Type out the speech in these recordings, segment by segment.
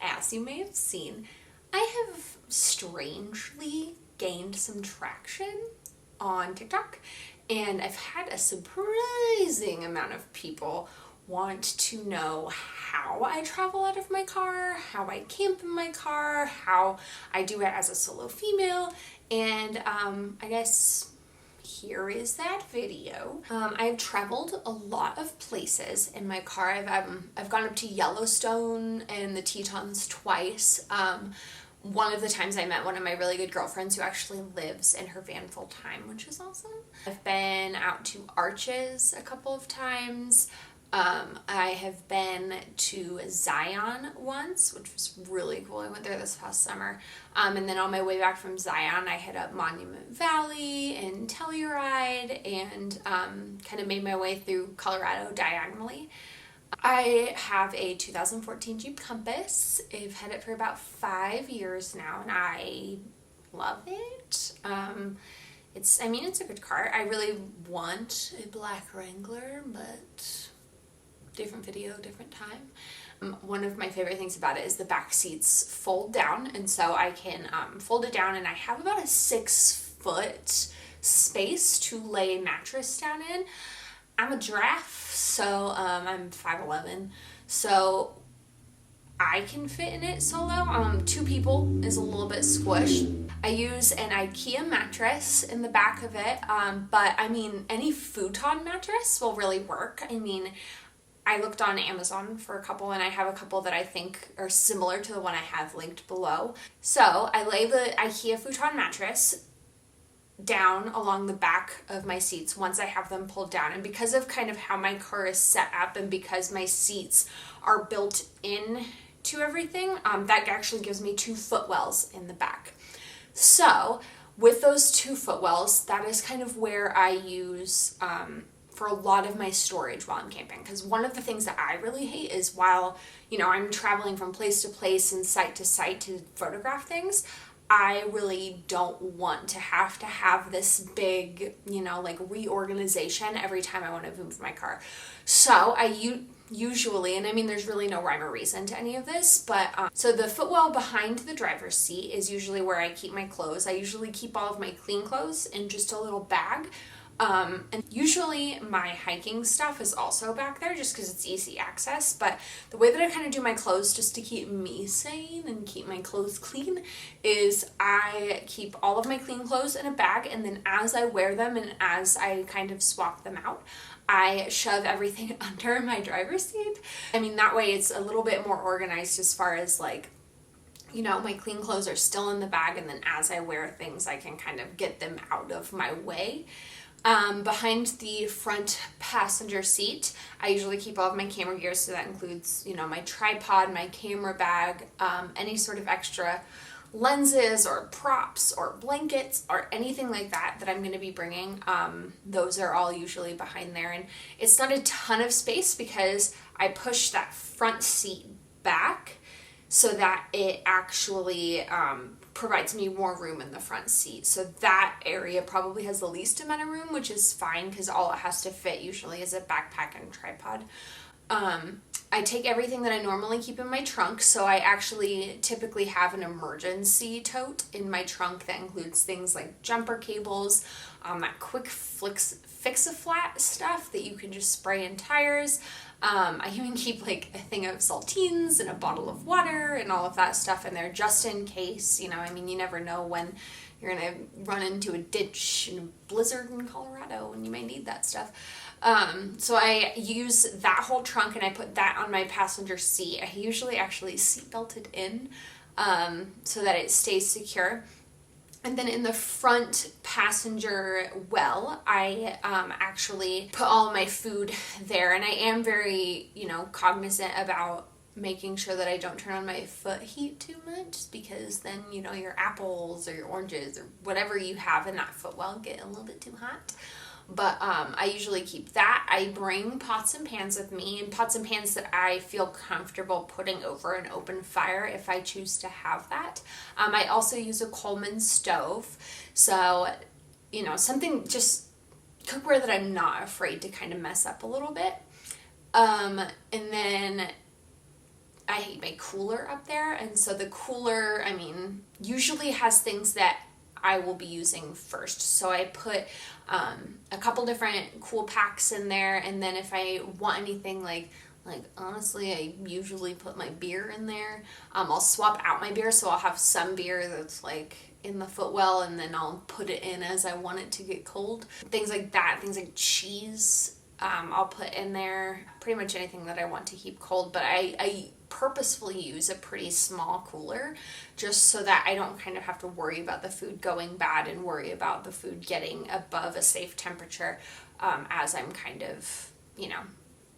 As you may have seen, I have strangely gained some traction on TikTok, and I've had a surprising amount of people want to know how I travel out of my car, how I camp in my car, how I do it as a solo female, and I guess here is that video. I've traveled a lot of places in my car. I've gone up to Yellowstone and the Tetons twice. One of the times I met one of my really good girlfriends who actually lives in her van full time, which is awesome. I've been out to Arches a couple of times. I have been to Zion once, which was really cool. I went there this past summer. And then on my way back from Zion, I hit up Monument Valley and Telluride and kind of made my way through Colorado diagonally. I have a 2014 Jeep Compass. I've had it for about 5 years now, and I love it. It's a good car. I really want a black Wrangler, but different video, different time. One of my favorite things about it is the back seats fold down, and so I can fold it down, and I have about a 6-foot space to lay a mattress down in. I'm a giraffe, so I'm 5'11", so I can fit in it solo. 2 people is a little bit squished. I use an IKEA mattress in the back of it, but any futon mattress will really work. I looked on Amazon for a couple, and I have a couple that I think are similar to the one I have linked below. So I lay the IKEA futon mattress down along the back of my seats once I have them pulled down. And because of kind of how my car is set up, and because my seats are built in to everything, that actually gives me 2 footwells in the back. So with those 2 footwells, that is kind of where I use for a lot of my storage while I'm camping. Because one of the things that I really hate is while, I'm traveling from place to place and site to site to photograph things, I really don't want to have this big, reorganization every time I want to move my car. So I usually, and there's really no rhyme or reason to any of this, but so the footwell behind the driver's seat is usually where I keep my clothes. I usually keep all of my clean clothes in just a little bag. And usually my hiking stuff is also back there just because it's easy access, but the way that I kind of do my clothes just to keep me sane and keep my clothes clean is I keep all of my clean clothes in a bag, and then as I wear them and as I kind of swap them out, I shove everything under my driver's seat. That way it's a little bit more organized as far as my clean clothes are still in the bag, and then as I wear things, I can kind of get them out of my way. Behind the front passenger seat, I usually keep all of my camera gear, so that includes, my tripod, my camera bag, any sort of extra lenses or props or blankets or anything like that I'm going to be bringing. Those are all usually behind there, and it's not a ton of space because I push that front seat back so that it actually provides me more room in the front seat. So that area probably has the least amount of room, which is fine because all it has to fit usually is a backpack and tripod. I take everything that I normally keep in my trunk, so I actually typically have an emergency tote in my trunk that includes things like jumper cables, that quick fix-a-flat stuff that you can just spray in tires. I even keep a thing of saltines and a bottle of water and all of that stuff in there just in case, you never know when you're going to run into a ditch in a blizzard in Colorado and you may need that stuff. So I use that whole trunk and I put that on my passenger seat. I usually actually seat belted in so that it stays secure. And then in the front passenger well, I actually put all of my food there, and I am very, cognizant about making sure that I don't turn on my foot heat too much, because then, your apples or your oranges or whatever you have in that footwell get a little bit too hot. But I usually keep that. I bring pots and pans with me, and pots and pans that I feel comfortable putting over an open fire if I choose to have that. I also use a Coleman stove. So, something just cookware that I'm not afraid to kind of mess up a little bit. And then I hate my cooler up there, and so the cooler, I mean, usually has things that I will be using first. So I put a couple different cool packs in there, and then if I want anything like honestly, I usually put my beer in there. I'll swap out my beer, so I'll have some beer that's like in the Footwell, and then I'll put it in as I want it to get cold. Things like that, things like cheese, I'll put in there. Pretty much anything that I want to keep cold, but I purposefully use a pretty small cooler just so that I don't kind of have to worry about the food going bad and worry about the food getting above a safe temperature as I'm kind of,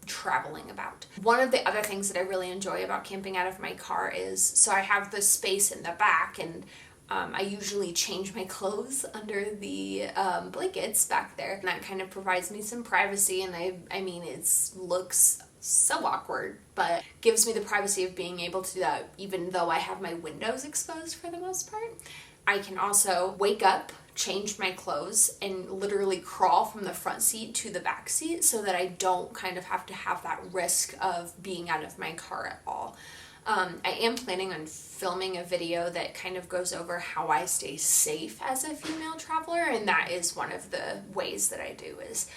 traveling about. One of the other things that I really enjoy about camping out of my car is, so I have the space in the back, and I usually change my clothes under the blankets back there, and that kind of provides me some privacy. And I mean, it looks so awkward, but gives me the privacy of being able to do that even though I have my windows exposed for the most part. I can also wake up, change my clothes, and literally crawl from the front seat to the back seat so that I don't kind of have to have that risk of being out of my car at all. I am planning on filming a video that kind of goes over how I stay safe as a female traveler, and that is one of the ways that I do is,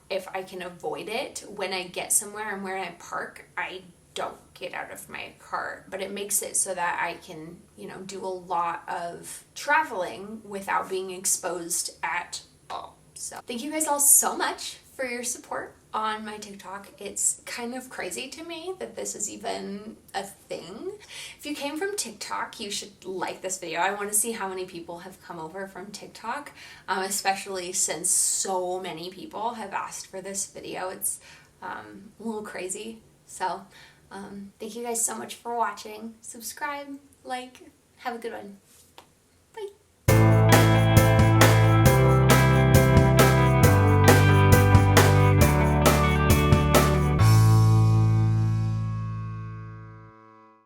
if I can avoid it, when I get somewhere and where I park, I don't get out of my car, but it makes it so that I can, do a lot of traveling without being exposed at all. So thank you guys all so much for your support on my TikTok. It's kind of crazy to me that this is even a thing. If you came from TikTok, you should like this video. I want to see how many people have come over from TikTok, especially since so many people have asked for this video. It's a little crazy. So thank you guys so much for watching. Subscribe, like, have a good one.